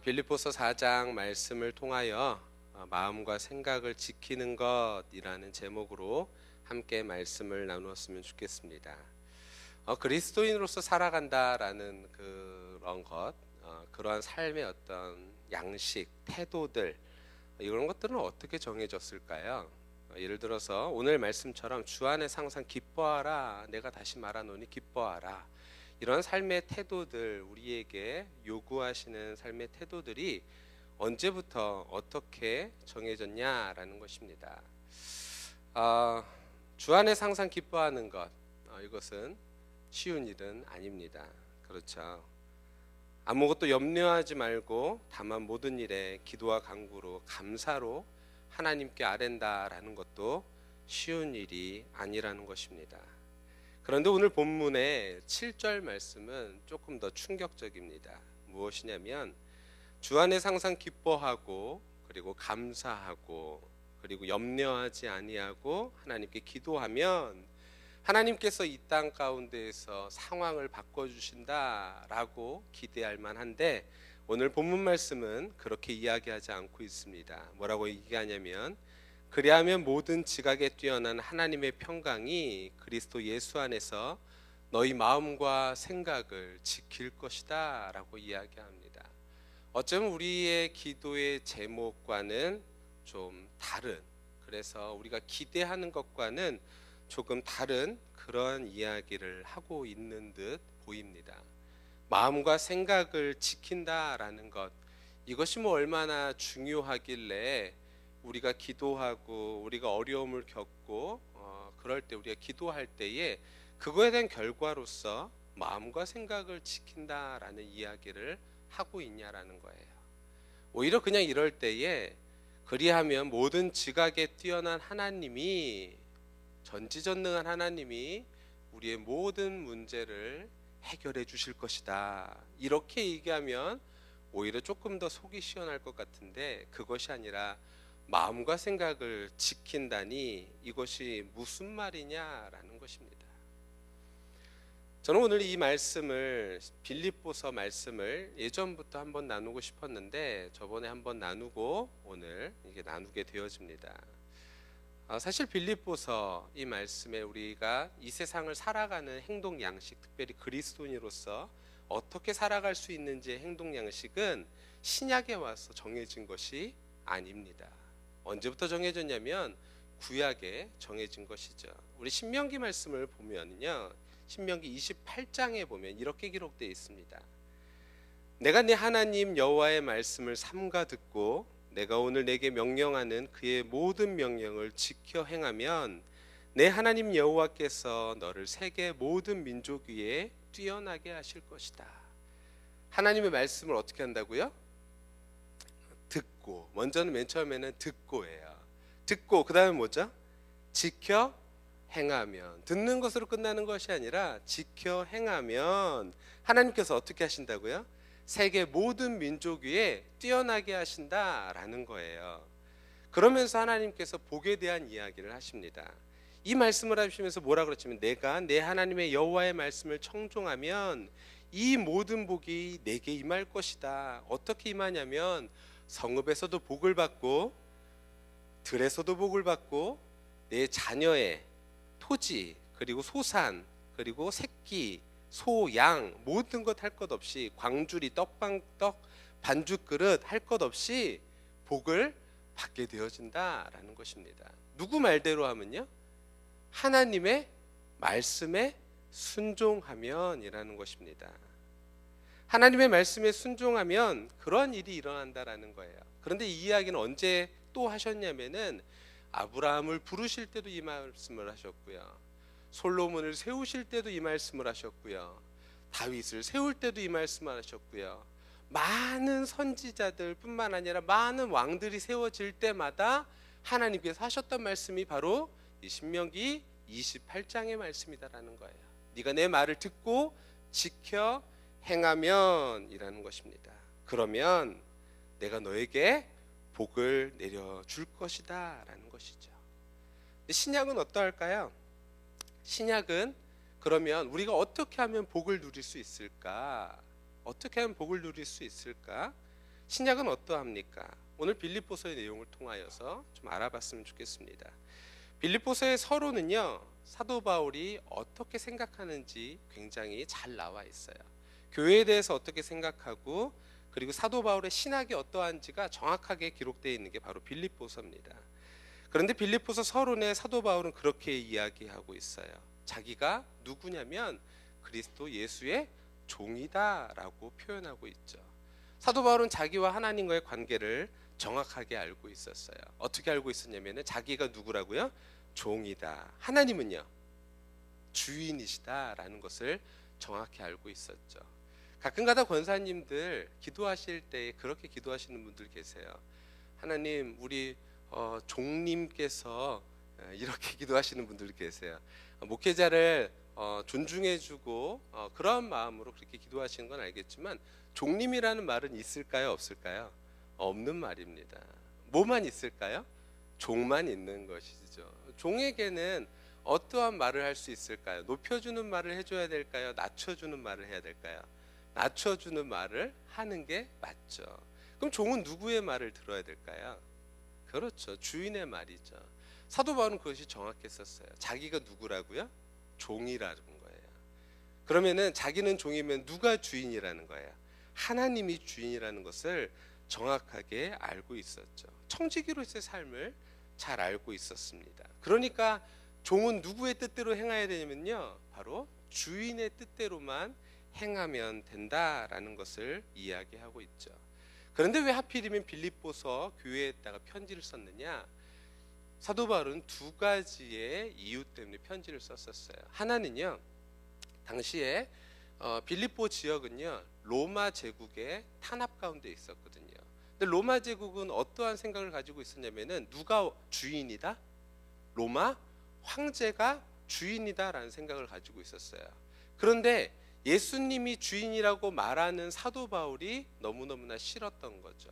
빌립보서 4장 말씀을 통하여 마음과 생각을 지키는 것이라는 제목으로 함께 말씀을 나누었으면 좋겠습니다. 그리스도인으로서 살아간다라는 그런 것, 그러한 삶의 어떤 양식, 태도들, 이런 것들은 어떻게 정해졌을까요? 예를 들어서 오늘 말씀처럼 주 안에서 항상 기뻐하라, 내가 다시 말하노니 기뻐하라, 이런 삶의 태도들, 우리에게 요구하시는 삶의 태도들이 언제부터 어떻게 정해졌냐라는 것입니다. 주 안에서 항상 기뻐하는 것, 이것은 쉬운 일은 아닙니다. 그렇죠. 아무것도 염려하지 말고 다만 모든 일에 기도와 간구로 감사로 하나님께 아랜다라는 것도 쉬운 일이 아니라는 것입니다. 그런데 오늘 본문의 7절 말씀은 조금 더 충격적입니다. 무엇이냐면 주 안에서 항상 기뻐하고 그리고 감사하고 그리고 염려하지 아니하고 하나님께 기도하면 하나님께서 이 땅 가운데에서 상황을 바꿔주신다라고 기대할 만한데, 오늘 본문 말씀은 그렇게 이야기하지 않고 있습니다. 뭐라고 얘기하냐면 그리하면 모든 지각에 뛰어난 하나님의 평강이 그리스도 예수 안에서 너희 마음과 생각을 지킬 것이다 라고 이야기합니다. 어쩌면 우리의 기도의 제목과는 좀 다른, 그래서 우리가 기대하는 것과는 조금 다른 그런 이야기를 하고 있는 듯 보입니다. 마음과 생각을 지킨다라는 것, 이것이 얼마나 중요하길래 우리가 기도하고 우리가 어려움을 겪고 그럴 때 우리가 기도할 때에 그거에 대한 결과로서 마음과 생각을 지킨다라는 이야기를 하고 있냐라는 거예요. 오히려 그냥 이럴 때에 그리하면 모든 지각에 뛰어난 하나님이, 전지전능한 하나님이 우리의 모든 문제를 해결해 주실 것이다, 이렇게 얘기하면 오히려 조금 더 속이 시원할 것 같은데, 그것이 아니라 마음과 생각을 지킨다니 이것이 무슨 말이냐라는 것입니다. 저는 오늘 이 말씀을, 빌립보서 말씀을 예전부터 한번 나누고 싶었는데 저번에 한번 나누고 오늘 이게 나누게 되어집니다. 사실 빌립보서 이 말씀에 우리가 이 세상을 살아가는 행동 양식, 특별히 그리스도인으로서 어떻게 살아갈 수 있는지의 행동 양식은 신약에 와서 정해진 것이 아닙니다. 언제부터 정해졌냐면 구약에 정해진 것이죠. 우리 신명기 말씀을 보면요, 신명기 28장에 보면 이렇게 기록되어 있습니다. 내가 네 하나님 여호와의 말씀을 삼가 듣고 내가 오늘 내게 명령하는 그의 모든 명령을 지켜 행하면 내 하나님 여호와께서 너를 세계 모든 민족 위에 뛰어나게 하실 것이다. 하나님의 말씀을 어떻게 한다고요? 듣고, 먼저는 맨 처음에는 듣고예요. 듣고 그 다음에 뭐죠? 지켜 행하면. 듣는 것으로 끝나는 것이 아니라 지켜 행하면 하나님께서 어떻게 하신다고요? 세계 모든 민족 위에 뛰어나게 하신다라는 거예요. 그러면서 하나님께서 복에 대한 이야기를 하십니다. 이 말씀을 하시면서 뭐라 그랬냐면 내가 내 하나님의 여호와의 말씀을 청종하면 이 모든 복이 내게 임할 것이다. 어떻게 임하냐면 성읍에서도 복을 받고 들에서도 복을 받고 내 자녀의 토지 그리고 소산 그리고 새끼 소, 양 모든 것 할 것 없이 광주리 떡 반죽 그릇 할 것 없이 복을 받게 되어진다라는 것입니다. 누구 말대로 하면요? 하나님의 말씀에 순종하면이라는 것입니다. 하나님의 말씀에 순종하면 그런 일이 일어난다라는 거예요. 그런데 이 이야기는 언제 또 하셨냐면은 아브라함을 부르실 때도 이 말씀을 하셨고요, 솔로몬을 세우실 때도 이 말씀을 하셨고요, 다윗을 세울 때도 이 말씀을 하셨고요, 많은 선지자들 뿐만 아니라 많은 왕들이 세워질 때마다 하나님께서 하셨던 말씀이 바로 이 신명기 28장의 말씀이다라는 거예요. 네가 내 말을 듣고 지켜 행하면 이라는 것입니다. 그러면 내가 너에게 복을 내려줄 것이다 라는 것이죠. 신약은 어떠할까요? 신약은 그러면 우리가 어떻게 하면 복을 누릴 수 있을까? 어떻게 하면 복을 누릴 수 있을까? 신약은 어떠합니까? 오늘 빌립보서의 내용을 통하여서 좀 알아봤으면 좋겠습니다. 빌립보서의 서론은요, 사도 바울이 어떻게 생각하는지 굉장히 잘 나와 있어요. 교회에 대해서 어떻게 생각하고 그리고 사도 바울의 신학이 어떠한지가 정확하게 기록되어 있는 게 바로 빌립보서입니다. 그런데 빌립보서 서론에 사도 바울은 그렇게 이야기하고 있어요. 자기가 누구냐면 그리스도 예수의 종이다라고 표현하고 있죠. 사도 바울은 자기와 하나님과의 관계를 정확하게 알고 있었어요. 어떻게 알고 있었냐면 자기가 누구라고요? 종이다. 하나님은요? 주인이시다라는 것을 정확히 알고 있었죠. 가끔가다 권사님들 기도하실 때 그렇게 기도하시는 분들 계세요. 하나님, 우리 종님께서 이렇게 기도하시는 분들 계세요. 목회자를 존중해주고 그런 마음으로 그렇게 기도하시는 건 알겠지만 종님이라는 말은 있을까요? 없을까요? 없는 말입니다. 뭐만 있을까요? 종만 있는 것이죠. 종에게는 어떠한 말을 할 수 있을까요? 높여주는 말을 해줘야 될까요? 낮춰주는 말을 해야 될까요? 낮춰주는 말을 하는 게 맞죠. 그럼 종은 누구의 말을 들어야 될까요? 그렇죠. 주인의 말이죠. 사도 바울은 그것이 정확했었어요. 자기가 누구라고요? 종이라는 거예요. 그러면은 자기는 종이면 누가 주인이라는 거예요? 하나님이 주인이라는 것을 정확하게 알고 있었죠. 청지기로서의 삶을 잘 알고 있었습니다. 그러니까 종은 누구의 뜻대로 행해야 되냐면요, 바로 주인의 뜻대로만 행하면 된다라는 것을 이야기하고 있죠. 그런데 왜 하필이면 빌립보서 교회에다가 편지를 썼느냐? 사도 바울은 두 가지의 이유 때문에 편지를 썼었어요. 하나는요, 당시에 빌립보 지역은요 로마 제국의 탄압 가운데 있었거든요. 근데 로마 제국은 어떠한 생각을 가지고 있었냐면은 누가 주인이다? 로마 황제가 주인이다라는 생각을 가지고 있었어요. 그런데 예수님이 주인이라고 말하는 사도 바울이 너무너무나 싫었던 거죠.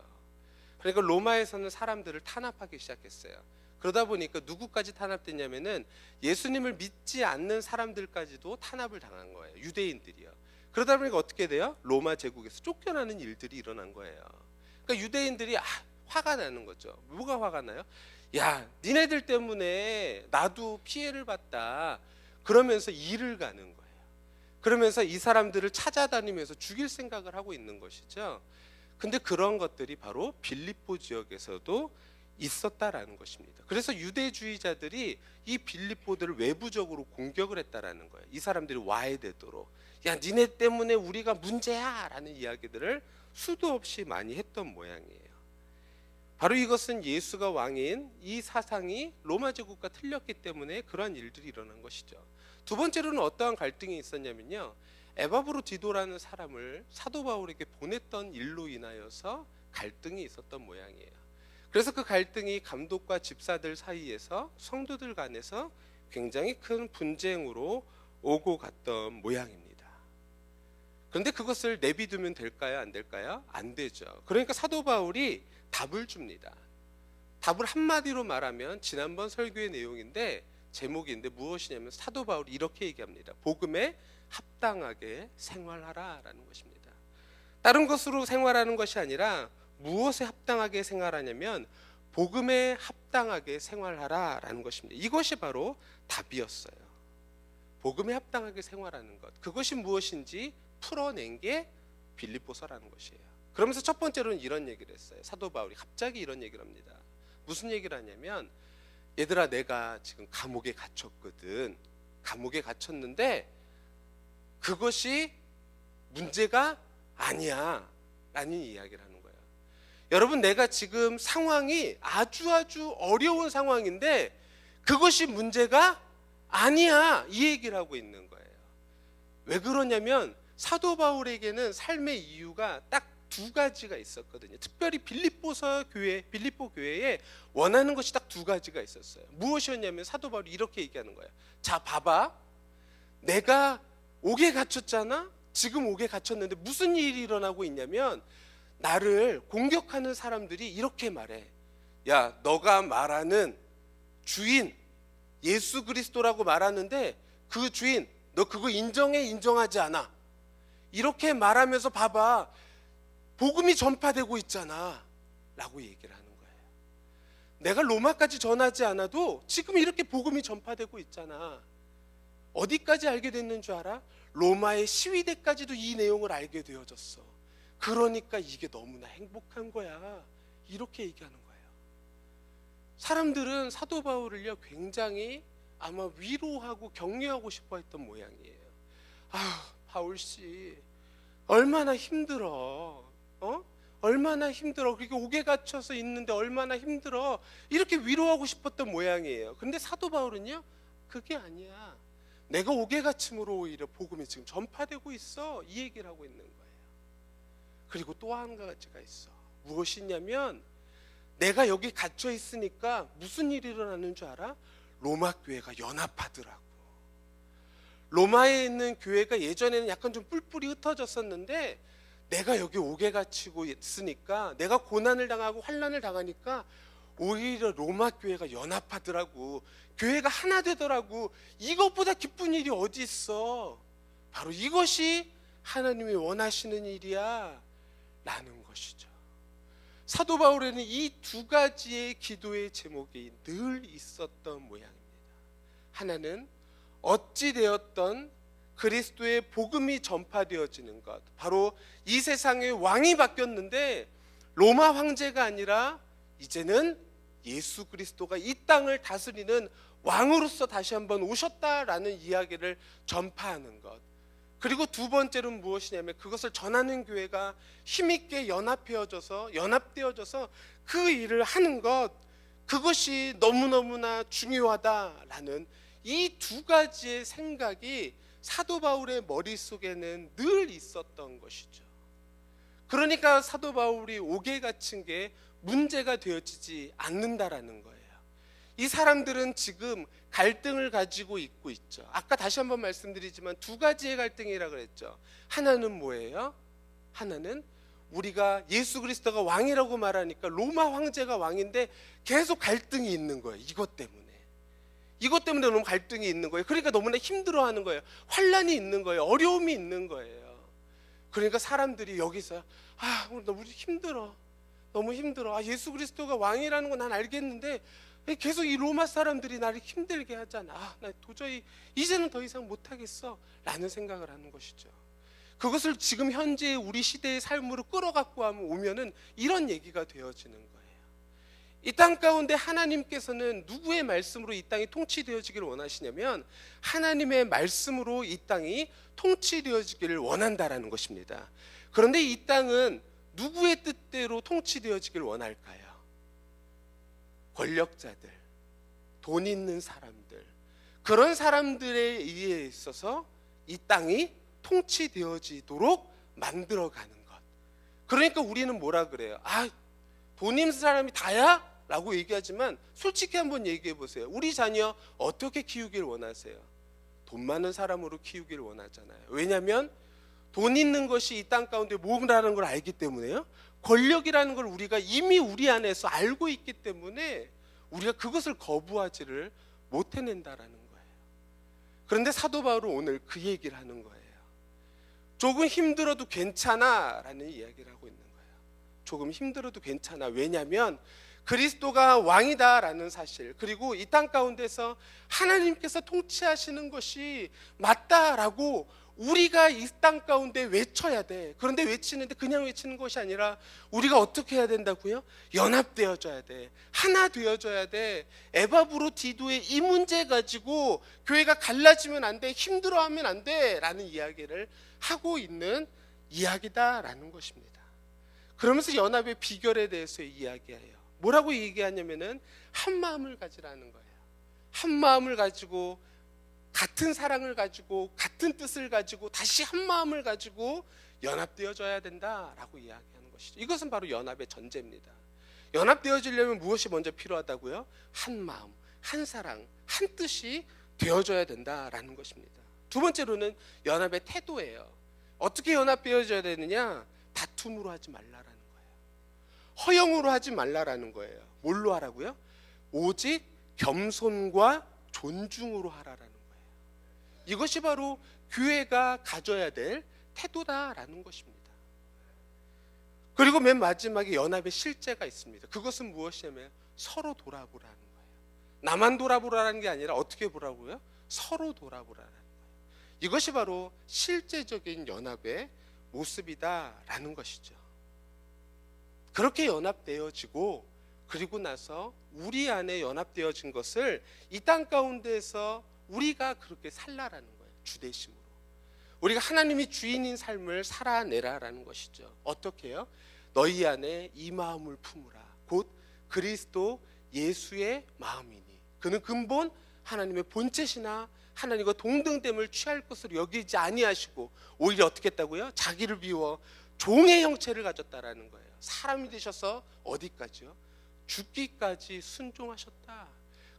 그러니까 로마에서는 사람들을 탄압하기 시작했어요. 그러다 보니까 누구까지 탄압됐냐면은 예수님을 믿지 않는 사람들까지도 탄압을 당한 거예요. 유대인들이요. 그러다 보니까 어떻게 돼요? 로마 제국에서 쫓겨나는 일들이 일어난 거예요. 그러니까 유대인들이 화가 나는 거죠. 뭐가 화가 나요? 야, 니네들 때문에 나도 피해를 봤다. 그러면서 일을 가는 거예요. 그러면서 이 사람들을 찾아다니면서 죽일 생각을 하고 있는 것이죠. 근데 그런 것들이 바로 빌립보 지역에서도 있었다라는 것입니다. 그래서 유대주의자들이 이 빌립보들을 외부적으로 공격을 했다라는 거예요. 이 사람들이 와해되도록, 야, 니네 때문에 우리가 문제야 라는 이야기들을 수도 없이 많이 했던 모양이에요. 바로 이것은 예수가 왕인 이 사상이 로마 제국과 틀렸기 때문에 그러한 일들이 일어난 것이죠. 두 번째로는 어떠한 갈등이 있었냐면요, 에바브로디도라는 사람을 사도 바울에게 보냈던 일로 인하여서 갈등이 있었던 모양이에요. 그래서 그 갈등이 감독과 집사들 사이에서 성도들 간에서 굉장히 큰 분쟁으로 오고 갔던 모양입니다. 그런데 그것을 내비두면 될까요? 안 될까요? 안 되죠. 그러니까 사도 바울이 답을 줍니다. 답을 한마디로 말하면 지난번 설교의 내용인데 제목인데 무엇이냐면 사도 바울이 이렇게 얘기합니다. 복음에 합당하게 생활하라라는 것입니다. 다른 것으로 생활하는 것이 아니라 무엇에 합당하게 생활하냐면 복음에 합당하게 생활하라라는 것입니다. 이것이 바로 답이었어요. 복음에 합당하게 생활하는 것, 그것이 무엇인지 풀어낸 게 빌립보서라는 것이에요. 그러면서 첫 번째로는 이런 얘기를 했어요. 사도 바울이 갑자기 이런 얘기를 합니다. 무슨 얘기를 하냐면, 얘들아, 내가 지금 감옥에 갇혔거든. 감옥에 갇혔는데 그것이 문제가 아니야 라는 이야기를 하는 거예요. 여러분, 내가 지금 상황이 아주 어려운 상황인데 그것이 문제가 아니야, 이 얘기를 하고 있는 거예요. 왜 그러냐면 사도 바울에게는 삶의 이유가 딱 두 가지가 있었거든요. 특별히 빌립보 교회에 원하는 것이 딱 두 가지가 있었어요. 무엇이었냐면 사도 바울이 이렇게 얘기하는 거예요. 자, 봐봐, 내가 옥에 갇혔잖아. 지금 옥에 갇혔는데 무슨 일이 일어나고 있냐면 나를 공격하는 사람들이 이렇게 말해. 야, 너가 말하는 주인 예수 그리스도라고 말하는데 그 주인 너 그거 인정해, 인정하지 않아? 이렇게 말하면서 봐봐, 복음이 전파되고 있잖아 라고 얘기를 하는 거예요. 내가 로마까지 전하지 않아도 지금 이렇게 복음이 전파되고 있잖아. 어디까지 알게 됐는 줄 알아? 로마의 시위대까지도 이 내용을 알게 되어졌어. 그러니까 이게 너무나 행복한 거야. 이렇게 얘기하는 거예요. 사람들은 사도 바울을요 굉장히 아마 위로하고 격려하고 싶어 했던 모양이에요. 아, 바울 씨 얼마나 힘들어. 얼마나 힘들어. 그리고 옥에 갇혀서 있는데 얼마나 힘들어. 이렇게 위로하고 싶었던 모양이에요. 근데 사도 바울은요 그게 아니야. 내가 옥에 갇힘으로 오히려 복음이 지금 전파되고 있어. 이 얘기를 하고 있는 거예요. 그리고 또 한 가지가 있어. 무엇이냐면 내가 여기 갇혀 있으니까 무슨 일이 일어나는 줄 알아? 로마 교회가 연합하더라고. 로마에 있는 교회가 예전에는 약간 좀 뿔뿔이 흩어졌었는데 내가 여기 옥에 갇히고 있으니까, 내가 고난을 당하고 환난을 당하니까 오히려 로마 교회가 연합하더라고. 교회가 하나 되더라고. 이것보다 기쁜 일이 어디 있어. 바로 이것이 하나님이 원하시는 일이야 라는 것이죠. 사도 바울에는 이 두 가지의 기도의 제목이 늘 있었던 모양입니다. 하나는 어찌되었던 그리스도의 복음이 전파되어지는 것, 바로 이 세상의 왕이 바뀌었는데 로마 황제가 아니라 이제는 예수 그리스도가 이 땅을 다스리는 왕으로서 다시 한번 오셨다라는 이야기를 전파하는 것. 그리고 두 번째로는 무엇이냐면 그것을 전하는 교회가 힘있게 연합되어져서 그 일을 하는 것, 그것이 너무너무나 중요하다라는 이 두 가지의 생각이 사도 바울의 머릿속에는 늘 있었던 것이죠. 그러니까 사도 바울이 옥에 갇힌 게 문제가 되어지지 않는다라는 거예요. 이 사람들은 지금 갈등을 가지고 있죠. 아까 다시 한번 말씀드리지만 두 가지의 갈등이라고 그랬죠. 하나는 뭐예요? 하나는 우리가 예수 그리스도가 왕이라고 말하니까 로마 황제가 왕인데 계속 갈등이 있는 거예요. 이것 때문에 너무 갈등이 있는 거예요. 그러니까 너무나 힘들어하는 거예요. 환난이 있는 거예요. 어려움이 있는 거예요. 그러니까 사람들이 여기서 우리 힘들어. 너무 힘들어. 예수 그리스도가 왕이라는 건 난 알겠는데 계속 이 로마 사람들이 나를 힘들게 하잖아. 나 도저히 이제는 더 이상 못하겠어 라는 생각을 하는 것이죠. 그것을 지금 현재 우리 시대의 삶으로 끌어갖고 오면은 이런 얘기가 되어지는 거예요. 이 땅 가운데 하나님께서는 누구의 말씀으로 이 땅이 통치되어지기를 원하시냐면 하나님의 말씀으로 이 땅이 통치되어지기를 원한다라는 것입니다. 그런데 이 땅은 누구의 뜻대로 통치되어지기를 원할까요? 권력자들, 돈 있는 사람들, 그런 사람들에 의해 있어서 이 땅이 통치되어지도록 만들어가는 것. 그러니까 우리는 뭐라 그래요? 돈 있는 사람이 다야? 라고 얘기하지만 솔직히 한번 얘기해 보세요. 우리 자녀 어떻게 키우길 원하세요? 돈 많은 사람으로 키우길 원하잖아요. 왜냐하면 돈 있는 것이 이 땅 가운데 뭐라는 걸 알기 때문에요. 권력이라는 걸 우리가 이미 우리 안에서 알고 있기 때문에 우리가 그것을 거부하지를 못해낸다라는 거예요. 그런데 사도 바울은 오늘 그 얘기를 하는 거예요. 조금 힘들어도 괜찮아 라는 이야기를 하고 있는 거예요. 조금 힘들어도 괜찮아. 왜냐하면 그리스도가 왕이다라는 사실, 그리고 이 땅 가운데서 하나님께서 통치하시는 것이 맞다라고 우리가 이 땅 가운데 외쳐야 돼. 그런데 외치는데 그냥 외치는 것이 아니라 우리가 어떻게 해야 된다고요? 연합되어져야 돼. 하나 되어져야 돼. 에바브로 디도의 이 문제 가지고 교회가 갈라지면 안 돼. 힘들어하면 안 돼 라는 이야기를 하고 있는 이야기다라는 것입니다. 그러면서 연합의 비결에 대해서 이야기해요. 뭐라고 얘기하냐면은 한 마음을 가지라는 거예요. 한 마음을 가지고 같은 사랑을 가지고 같은 뜻을 가지고 다시 한 마음을 가지고 연합되어져야 된다라고 이야기하는 것이죠. 이것은 바로 연합의 전제입니다. 연합되어지려면 무엇이 먼저 필요하다고요? 한 마음, 한 사랑, 한 뜻이 되어져야 된다라는 것입니다. 두 번째로는 연합의 태도예요. 어떻게 연합되어져야 되느냐? 다툼으로 하지 말라라는 거예요. 허영으로 하지 말라라는 거예요. 뭘로 하라고요? 오직 겸손과 존중으로 하라라는 거예요. 이것이 바로 교회가 가져야 될 태도다라는 것입니다. 그리고 맨 마지막에 연합의 실제가 있습니다. 그것은 무엇이냐면 서로 돌아보라는 거예요. 나만 돌아보라는 게 아니라 어떻게 보라고요? 서로 돌아보라는 거예요. 이것이 바로 실제적인 연합의 모습이다라는 것이죠. 그렇게 연합되어지고 그리고 나서 우리 안에 연합되어진 것을 이 땅 가운데에서 우리가 그렇게 살라라는 거예요. 주대심으로. 우리가 하나님이 주인인 삶을 살아내라라는 것이죠. 어떻게 해요? 너희 안에 이 마음을 품으라. 곧 그리스도 예수의 마음이니. 그는 근본 하나님의 본체시나 하나님과 동등됨을 취할 것으로 여기지 아니하시고 오히려 어떻게 했다고요? 자기를 비워 종의 형체를 가졌다라는 거예요. 사람이 되셔서 어디까지요? 죽기까지 순종하셨다.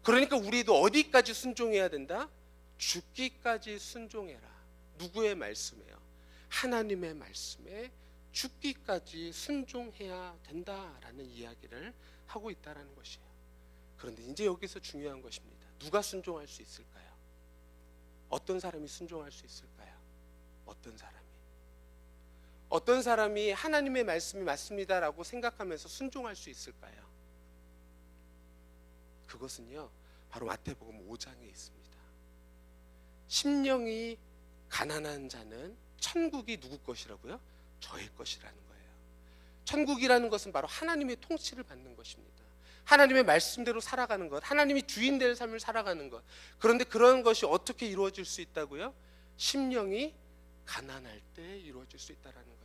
그러니까 우리도 어디까지 순종해야 된다? 죽기까지 순종해라. 누구의 말씀이에요? 하나님의 말씀에 죽기까지 순종해야 된다라는 이야기를 하고 있다라는 것이에요. 그런데 이제 여기서 중요한 것입니다. 누가 순종할 수 있을까요? 어떤 사람이 순종할 수 있을까요? 어떤 사람이 하나님의 말씀이 맞습니다라고 생각하면서 순종할 수 있을까요? 그것은요, 바로 마태복음 5장에 있습니다. 심령이 가난한 자는 천국이 누구 것이라고요? 저의 것이라는 거예요. 천국이라는 것은 바로 하나님의 통치를 받는 것입니다. 하나님의 말씀대로 살아가는 것, 하나님이 주인 될 삶을 살아가는 것. 그런데 그런 것이 어떻게 이루어질 수 있다고요? 심령이 가난할 때 이루어질 수 있다는 거예요.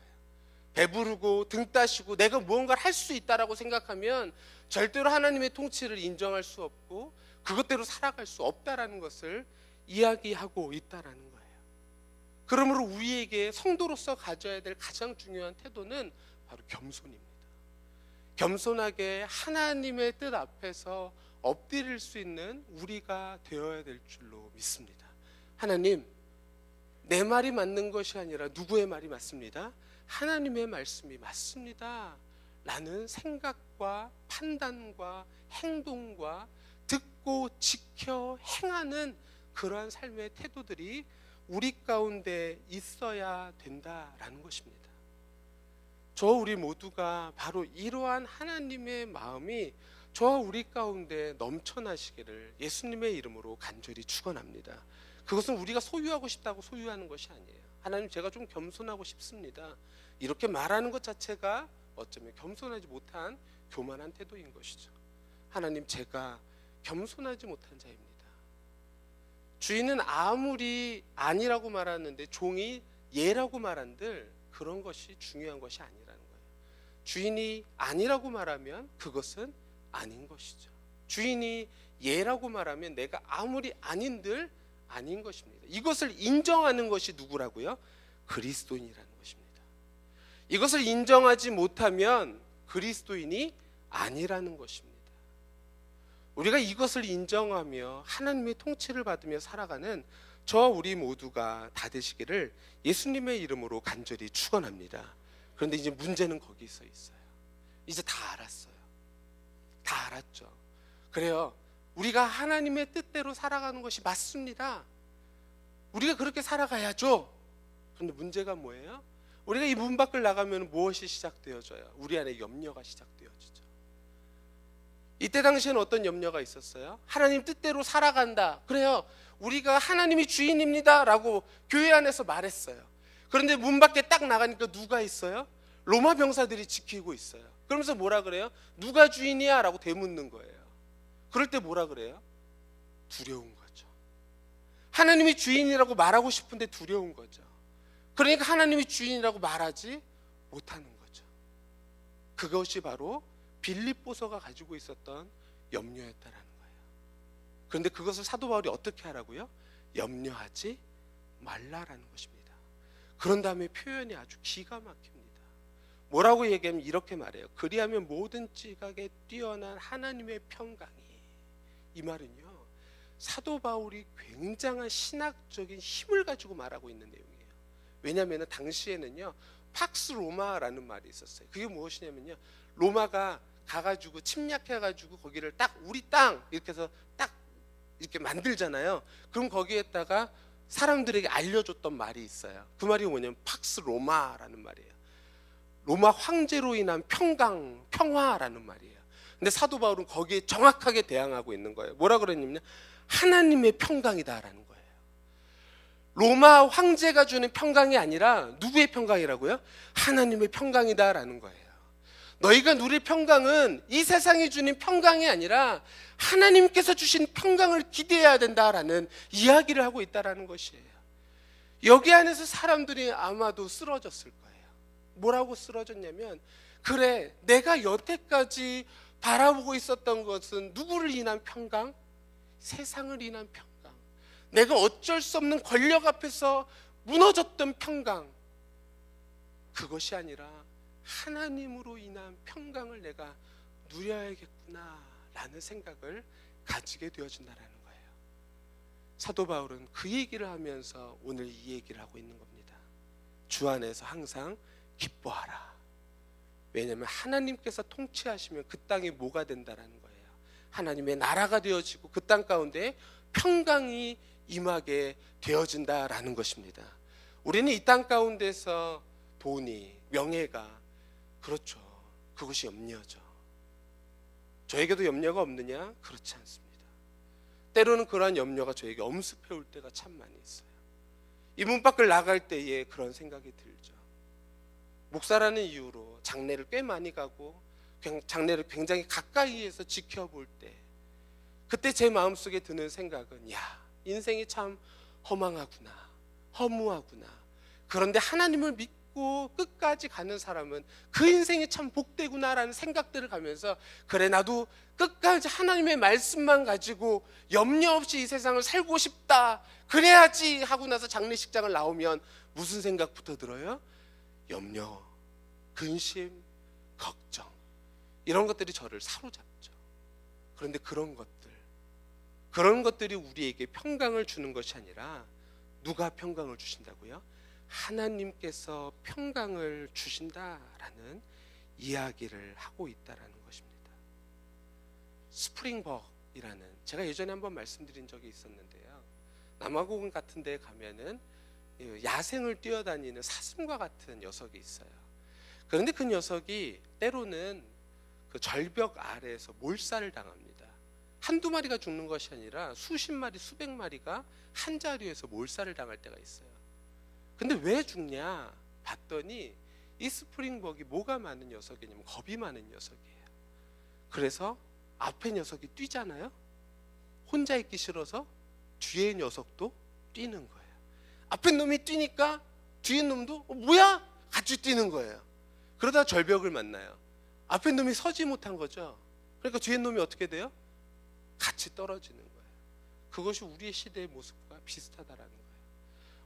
배부르고 등 따시고 내가 무언가를 할 수 있다라고 생각하면 절대로 하나님의 통치를 인정할 수 없고 그것대로 살아갈 수 없다라는 것을 이야기하고 있다라는 거예요. 그러므로 우리에게 성도로서 가져야 될 가장 중요한 태도는 바로 겸손입니다. 겸손하게 하나님의 뜻 앞에서 엎드릴 수 있는 우리가 되어야 될 줄로 믿습니다. 하나님, 내 말이 맞는 것이 아니라 누구의 말이 맞습니다? 하나님의 말씀이 맞습니다 라는 생각과 판단과 행동과 듣고 지켜 행하는 그러한 삶의 태도들이 우리 가운데 있어야 된다라는 것입니다. 우리 모두가 바로 이러한 하나님의 마음이 저와 우리 가운데 넘쳐나시기를 예수님의 이름으로 간절히 축원합니다. 그것은 우리가 소유하고 싶다고 소유하는 것이 아니에요. 하나님, 제가 좀 겸손하고 싶습니다. 이렇게 말하는 것 자체가 어쩌면 겸손하지 못한 교만한 태도인 것이죠. 하나님, 제가 겸손하지 못한 자입니다. 주인은 아무리 아니라고 말하는데 종이 예라고 말한들 그런 것이 중요한 것이 아니라는 거예요. 주인이 아니라고 말하면 그것은 아닌 것이죠. 주인이 예라고 말하면 내가 아무리 아닌들 아닌 것입니다. 이것을 인정하는 것이 누구라고요? 그리스도인이라는 것입니다. 이것을 인정하지 못하면 그리스도인이 아니라는 것입니다. 우리가 이것을 인정하며 하나님의 통치를 받으며 살아가는 저와 우리 모두가 다 되시기를 예수님의 이름으로 간절히 축원합니다. 그런데 이제 문제는 거기서 있어요. 이제 다 알았어요. 다 알았죠. 그래요. 우리가 하나님의 뜻대로 살아가는 것이 맞습니다. 우리가 그렇게 살아가야죠. 그런데 문제가 뭐예요? 우리가 이 문 밖을 나가면 무엇이 시작되어져요? 우리 안에 염려가 시작되어지죠. 이때 당시에는 어떤 염려가 있었어요? 하나님 뜻대로 살아간다. 그래요. 우리가 하나님이 주인입니다 라고 교회 안에서 말했어요. 그런데 문 밖에 딱 나가니까 누가 있어요? 로마 병사들이 지키고 있어요. 그러면서 뭐라 그래요? 누가 주인이야? 라고 되묻는 거예요. 그럴 때 뭐라 그래요? 두려운 거죠. 하나님이 주인이라고 말하고 싶은데 두려운 거죠. 그러니까 하나님이 주인이라고 말하지 못하는 거죠. 그것이 바로 빌립보서가 가지고 있었던 염려였다라는 거예요. 그런데 그것을 사도 바울이 어떻게 하라고요? 염려하지 말라라는 것입니다. 그런 다음에 표현이 아주 기가 막힙니다. 뭐라고 얘기하면 이렇게 말해요. 그리하면 모든 지각에 뛰어난 하나님의 평강이. 이 말은요, 사도 바울이 굉장한 신학적인 힘을 가지고 말하고 있는 내용이에요. 왜냐하면 당시에는요, 팍스 로마라는 말이 있었어요. 그게 무엇이냐면요, 로마가 가가지고 침략해가지고 거기를 딱 우리 땅 이렇게 해서 딱 이렇게 만들잖아요. 그럼 거기에다가 사람들에게 알려줬던 말이 있어요. 그 말이 뭐냐면 팍스 로마라는 말이에요. 로마 황제로 인한 평화라는 말이에요. 근데 사도 바울은 거기에 정확하게 대항하고 있는 거예요. 뭐라 그랬냐면 하나님의 평강이다라는 거예요. 로마 황제가 주는 평강이 아니라 누구의 평강이라고요? 하나님의 평강이다라는 거예요. 너희가 누릴 평강은 이 세상이 주는 평강이 아니라 하나님께서 주신 평강을 기대해야 된다라는 이야기를 하고 있다라는 것이에요. 여기 안에서 사람들이 아마도 쓰러졌을 거예요. 뭐라고 쓰러졌냐면, 그래, 내가 여태까지 바라보고 있었던 것은 누구를 인한 평강? 세상을 인한 평강. 내가 어쩔 수 없는 권력 앞에서 무너졌던 평강. 그것이 아니라 하나님으로 인한 평강을 내가 누려야겠구나 라는 생각을 가지게 되어진다는 거예요. 사도 바울은 그 얘기를 하면서 오늘 이 얘기를 하고 있는 겁니다. 주 안에서 항상 기뻐하라. 왜냐하면 하나님께서 통치하시면 그 땅이 뭐가 된다라는 거예요. 하나님의 나라가 되어지고 그 땅 가운데 평강이 임하게 되어진다라는 것입니다. 우리는 이 땅 가운데서 돈이, 명예가, 그렇죠, 그것이 염려죠. 저에게도 염려가 없느냐? 그렇지 않습니다. 때로는 그러한 염려가 저에게 엄습해 올 때가 참 많이 있어요. 이 문 밖을 나갈 때에 그런 생각이 들죠. 목사라는 이유로 장례를 꽤 많이 가고 장례를 굉장히 가까이에서 지켜볼 때, 그때 제 마음속에 드는 생각은, 야, 인생이 참 허망하구나, 허무하구나. 그런데 하나님을 믿고 끝까지 가는 사람은 그 인생이 참 복되구나라는 생각들을 가면서, 그래, 나도 끝까지 하나님의 말씀만 가지고 염려 없이 이 세상을 살고 싶다, 그래야지 하고 나서 장례식장을 나오면 무슨 생각부터 들어요? 염려, 근심, 걱정, 이런 것들이 저를 사로잡죠. 그런데 그런 것들이 우리에게 평강을 주는 것이 아니라, 누가 평강을 주신다고요? 하나님께서 평강을 주신다라는 이야기를 하고 있다라는 것입니다. 스프링벅이라는, 제가 예전에 한번 말씀드린 적이 있었는데요, 남아공 같은 데 가면은 야생을 뛰어다니는 사슴과 같은 녀석이 있어요. 그런데 그 녀석이 때로는 그 절벽 아래에서 몰살을 당합니다. 한두 마리가 죽는 것이 아니라 수십 마리, 수백 마리가 한 자리에서 몰살을 당할 때가 있어요. 근데 왜 죽냐 봤더니, 이 스프링벅이 뭐가 많은 녀석이냐면 겁이 많은 녀석이에요. 그래서 앞에 녀석이 뛰잖아요. 혼자 있기 싫어서 뒤에 녀석도 뛰는 거예요. 앞에 놈이 뛰니까 뒤에 놈도 뭐야? 같이 뛰는 거예요. 그러다 절벽을 만나요. 앞에 놈이 서지 못한 거죠. 그러니까 뒤에 놈이 어떻게 돼요? 같이 떨어지는 거예요. 그것이 우리의 시대의 모습과 비슷하다라는 거예요.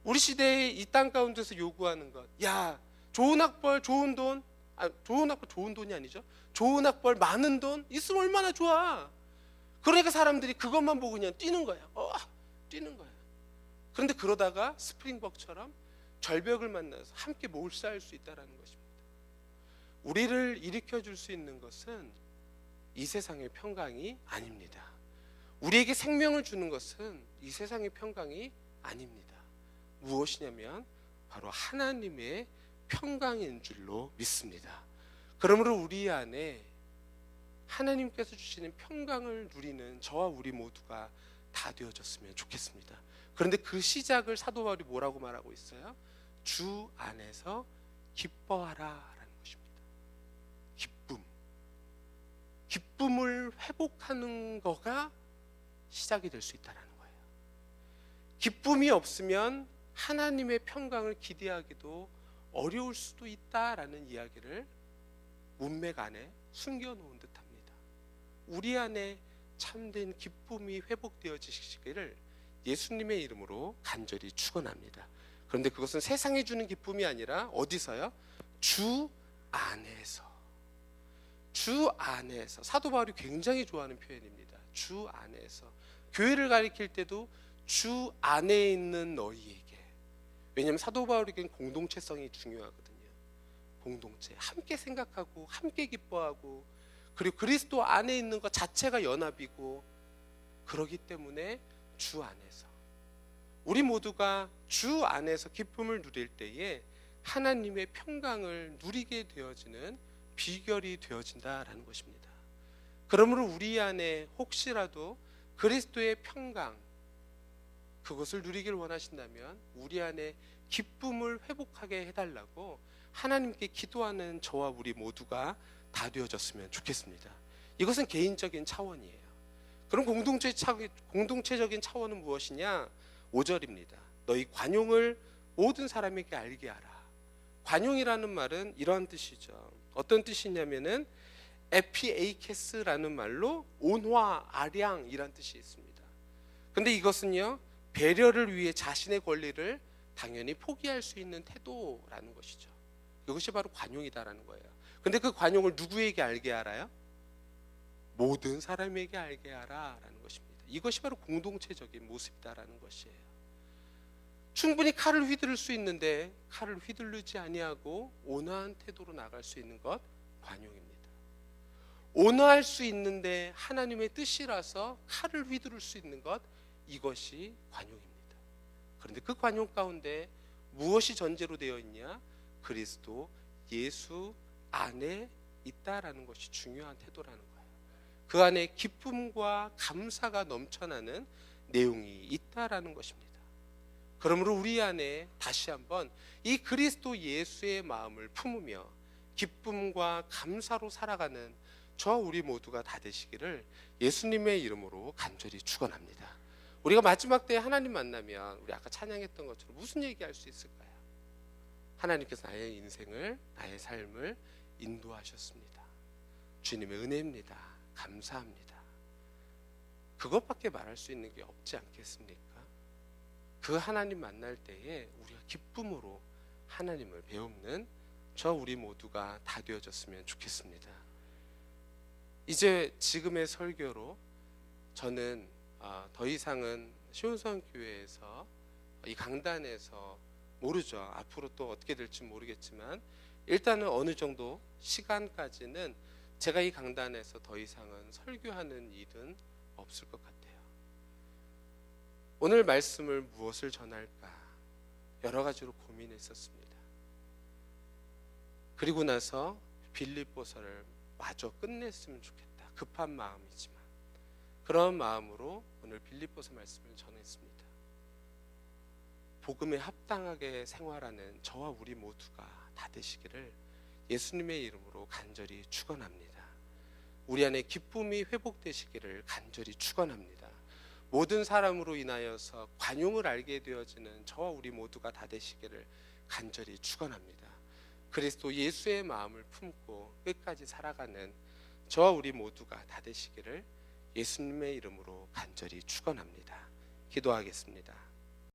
우리 시대에 이 땅 가운데서 요구하는 것, 야, 좋은 학벌, 좋은 돈, 좋은 학벌, 좋은 돈이 아니죠. 좋은 학벌, 많은 돈 있으면 얼마나 좋아. 그러니까 사람들이 그것만 보고 그냥 뛰는 거예요. 뛰는 거예요. 그런데 그러다가 스프링벅처럼 절벽을 만나서 함께 몰살할 수 있다는 것입니다. 우리를 일으켜줄 수 있는 것은 이 세상의 평강이 아닙니다. 우리에게 생명을 주는 것은 이 세상의 평강이 아닙니다. 무엇이냐면 바로 하나님의 평강인 줄로 믿습니다. 그러므로 우리 안에 하나님께서 주시는 평강을 누리는 저와 우리 모두가 다 되어졌으면 좋겠습니다. 그런데 그 시작을 사도 바울이 뭐라고 말하고 있어요? 주 안에서 기뻐하라라는 것입니다. 기쁨을 회복하는 거가 시작이 될 수 있다는 거예요. 기쁨이 없으면 하나님의 평강을 기대하기도 어려울 수도 있다라는 이야기를 문맥 안에 숨겨놓은 듯합니다. 우리 안에 참된 기쁨이 회복되어지시기를 예수님의 이름으로 간절히 축원합니다. 그런데 그것은 세상이 주는 기쁨이 아니라 어디서요? 주 안에서. 주 안에서. 사도 바울이 굉장히 좋아하는 표현입니다. 주 안에서. 교회를 가리킬 때도 주 안에 있는 너희에게. 왜냐하면 사도 바울에게는 공동체성이 중요하거든요. 공동체, 함께 생각하고 함께 기뻐하고, 그리고 그리스도 안에 있는 것 자체가 연합이고, 그러기 때문에 주 안에서 우리 모두가 주 안에서 기쁨을 누릴 때에 하나님의 평강을 누리게 되어지는 비결이 되어진다라는 것입니다. 그러므로 우리 안에 혹시라도 그리스도의 평강, 그것을 누리길 원하신다면 우리 안에 기쁨을 회복하게 해달라고 하나님께 기도하는 저와 우리 모두가 다 되어졌으면 좋겠습니다. 이것은 개인적인 차원이에요. 그럼 공동체적인 차원은 무엇이냐? 5절입니다. 너희 관용을 모든 사람에게 알게 하라. 관용이라는 말은 이러한 뜻이죠. 어떤 뜻이냐면은 에피에이케스라는 말로 온화, 아량이란 뜻이 있습니다. 근데 이것은요, 배려를 위해 자신의 권리를 당연히 포기할 수 있는 태도라는 것이죠. 이것이 바로 관용이다라는 거예요. 근데 그 관용을 누구에게 알게 알아요? 모든 사람에게 알게 하라라는 것입니다. 이것이 바로 공동체적인 모습이다라는 것이에요. 충분히 칼을 휘두를 수 있는데 칼을 휘두르지 아니하고 온화한 태도로 나갈 수 있는 것, 관용입니다. 온화할 수 있는데 하나님의 뜻이라서 칼을 휘두를 수 있는 것, 이것이 관용입니다. 그런데 그 관용 가운데 무엇이 전제로 되어 있냐? 그리스도 예수 안에 있다라는 것이 중요한 태도라는 거예요. 그 안에 기쁨과 감사가 넘쳐나는 내용이 있다라는 것입니다. 그러므로 우리 안에 다시 한번 이 그리스도 예수의 마음을 품으며 기쁨과 감사로 살아가는 저와 우리 모두가 다 되시기를 예수님의 이름으로 간절히 축원합니다. 우리가 마지막 때에 하나님 만나면 우리 아까 찬양했던 것처럼 무슨 얘기할 수 있을까요? 하나님께서 나의 인생을, 나의 삶을 인도하셨습니다. 주님의 은혜입니다. 감사합니다. 그것밖에 말할 수 있는 게 없지 않겠습니까? 그 하나님 만날 때에 우리가 기쁨으로 하나님을 배우는 저 우리 모두가 다 되어졌으면 좋겠습니다. 이제 지금의 설교로 저는 더 이상은 시온성교회에서 이 강단에서 모르죠. 앞으로 또 어떻게 될지 모르겠지만 일단은 어느 정도 시간까지는 제가 이 강단에서 더 이상은 설교하는 일은 없을 것 같아요. 오늘 말씀을 무엇을 전할까 여러 가지로 고민했었습니다. 그리고 나서 빌립보서를 마저 끝냈으면 좋겠다. 급한 마음이지만 그런 마음으로 오늘 빌립보서 말씀을 전했습니다. 복음에 합당하게 생활하는 저와 우리 모두가 다 되시기를 예수님의 이름으로 간절히 축원합니다. 우리 안에 기쁨이 회복되시기를 간절히 축원합니다. 모든 사람으로 인하여서 관용을 알게 되어지는 저와 우리 모두가 다 되시기를 간절히 축원합니다. 그리스도 예수의 마음을 품고 끝까지 살아가는 저와 우리 모두가 다 되시기를 예수님의 이름으로 간절히 축원합니다. 기도하겠습니다.